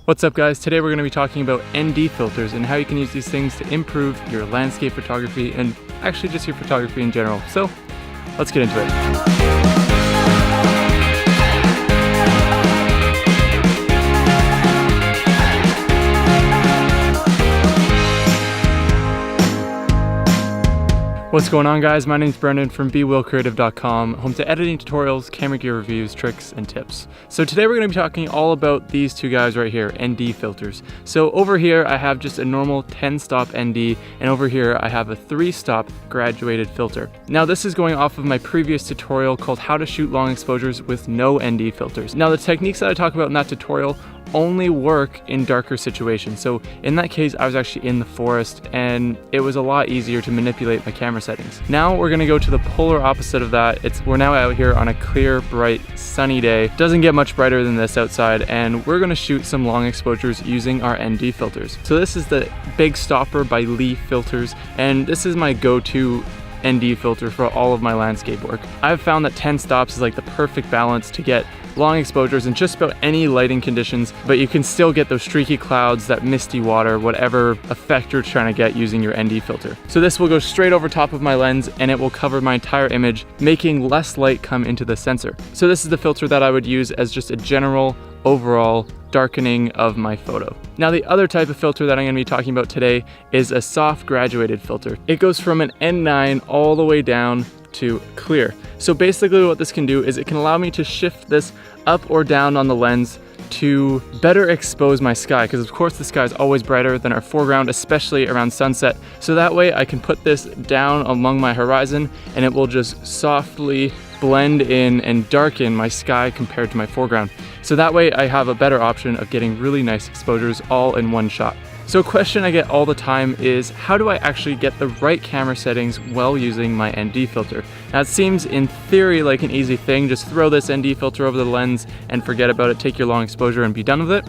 What's up guys, today we're going to be talking about ND filters and how you can use these things to improve your landscape photography and actually just your photography in general. So let's get into it. What's going on guys, my name is Brendan from BeWillCreative.com, home to editing tutorials, camera gear reviews, tricks, and tips. So today we're going to be talking all about these two guys right here, ND filters. So over here I have just a normal 10-stop ND, and over here I have a 3-stop graduated filter. Now this is going off of my previous tutorial called how to shoot long exposures with no ND filters. Now the techniques that I talk about in that tutorial only work in darker situations. So in that case, I was actually in the forest and it was a lot easier to manipulate my camera settings. Now we're gonna go to the polar opposite of that. We're now out here on a clear, bright, sunny day. Doesn't get much brighter than this outside, and we're gonna shoot some long exposures using our ND filters. So this is the Big Stopper by Lee Filters, and this is my go-to ND filter for all of my landscape work. I've found that 10 stops is like the perfect balance to get long exposures in just about any lighting conditions, but you can still get those streaky clouds, that misty water, whatever effect you're trying to get using your ND filter. So this will go straight over top of my lens and it will cover my entire image, making less light come into the sensor. So this is the filter that I would use as just a general overall darkening of my photo. Now the other type of filter that I'm going to be talking about today is a soft graduated filter. It goes from an N9 all the way down to clear. So basically what this can do is it can allow me to shift this up or down on the lens to better expose my sky, because of course the sky is always brighter than our foreground, especially around sunset. So that way I can put this down along my horizon and it will just softly blend in and darken my sky compared to my foreground. So that way I have a better option of getting really nice exposures all in one shot. So a question I get all the time is, how do I actually get the right camera settings while using my ND filter? Now it seems in theory like an easy thing, just throw this ND filter over the lens and forget about it, take your long exposure and be done with it.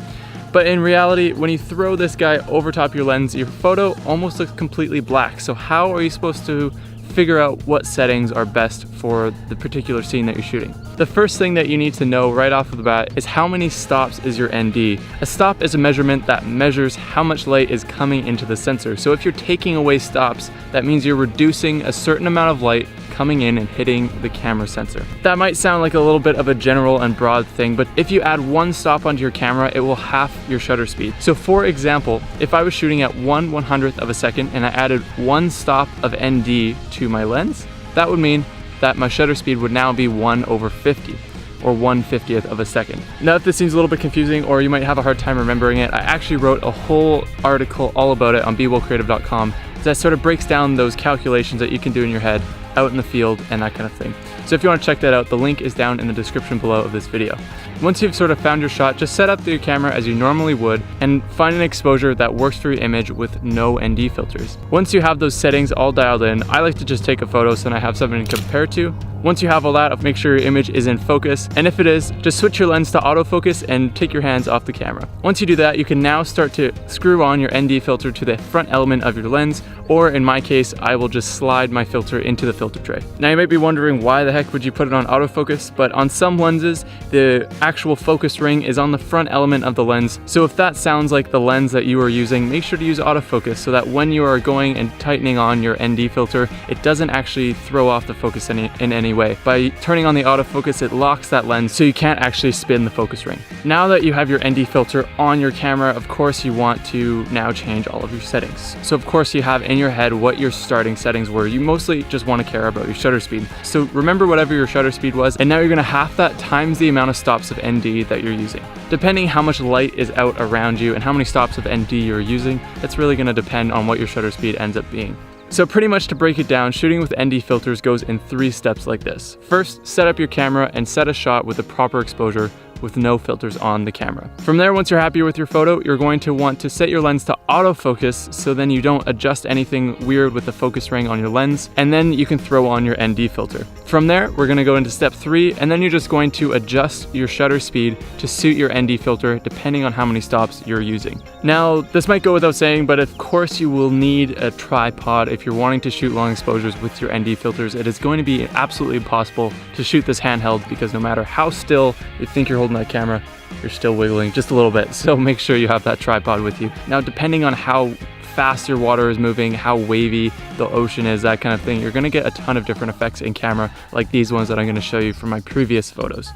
But in reality, when you throw this guy over top your lens, your photo almost looks completely black. So how are you supposed to figure out what settings are best for the particular scene that you're shooting? The first thing that you need to know right off of the bat is how many stops is your ND. A stop is a measurement that measures how much light is coming into the sensor. So if you're taking away stops, that means you're reducing a certain amount of light coming in and hitting the camera sensor. That might sound like a little bit of a general and broad thing, but if you add one stop onto your camera, it will half your shutter speed. So for example, if I was shooting at 1/100th of a second and I added one stop of ND to my lens, that would mean that my shutter speed would now be 1/50 or 1/50th of a second. Now if this seems a little bit confusing or you might have a hard time remembering it, I actually wrote a whole article all about it on BeWillCreative.com that sort of breaks down those calculations that you can do in your head out in the field and that kind of thing. So if you want to check that out, the link is down in the description below of this video. Once you've sort of found your shot, just set up your camera as you normally would and find an exposure that works for your image with no ND filters. Once you have those settings all dialed in, I like to just take a photo so then I have something to compare to. Once you have all that, make sure your image is in focus, and if it is, just switch your lens to autofocus and take your hands off the camera. Once you do that, you can now start to screw on your ND filter to the front element of your lens, or in my case, I will just slide my filter into the filter tray. Now you might be wondering why the heck would you put it on autofocus, but on some lenses, the actual focus ring is on the front element of the lens. So if that sounds like the lens that you are using, make sure to use autofocus so that when you are going and tightening on your ND filter, it doesn't actually throw off the focus in any way. By turning on the autofocus, it locks that lens so you can't actually spin the focus ring. Now that you have your ND filter on your camera, of course you want to now change all of your settings. So of course you have in your head what your starting settings were. You mostly just want to care about your shutter speed. So remember whatever your shutter speed was, and now you're going to half that times the amount of stops of ND that you're using. Depending how much light is out around you and how many stops of ND you're using, that's really going to depend on what your shutter speed ends up being. So pretty much to break it down, shooting with ND filters goes in 3 steps like this. First, set up your camera and set a shot with the proper exposure with no filters on the camera. From there, once you're happy with your photo, you're going to want to set your lens to autofocus so then you don't adjust anything weird with the focus ring on your lens, and then you can throw on your ND filter. From there, we're going to go into step 3, and then you're just going to adjust your shutter speed to suit your ND filter depending on how many stops you're using. Now, this might go without saying, but of course you will need a tripod if you're wanting to shoot long exposures with your ND filters. It is going to be absolutely impossible to shoot this handheld because no matter how still you think you're holding holding that camera, you're still wiggling just a little bit. So make sure you have that tripod with you. Now, depending on how fast your water is moving, how wavy the ocean is, that kind of thing, you're gonna get a ton of different effects in camera, like these ones that I'm gonna show you from my previous photos.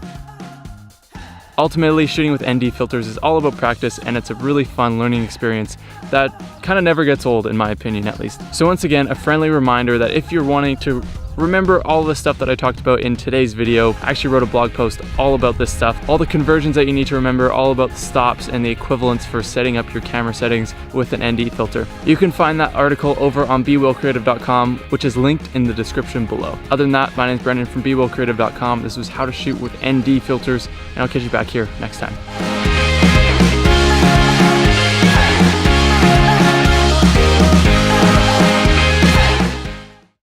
Ultimately, shooting with ND filters is all about practice, and it's a really fun learning experience that kind of never gets old, in my opinion at least. So once again, a friendly reminder that if you're wanting to remember all the stuff that I talked about in today's video, I actually wrote a blog post all about this stuff, all the conversions that you need to remember, all about the stops and the equivalents for setting up your camera settings with an ND filter. You can find that article over on BeWillCreative.com, which is linked in the description below. Other than that, my name is Brendan from BeWillCreative.com. This was how to shoot with ND filters, and I'll catch you back here next time.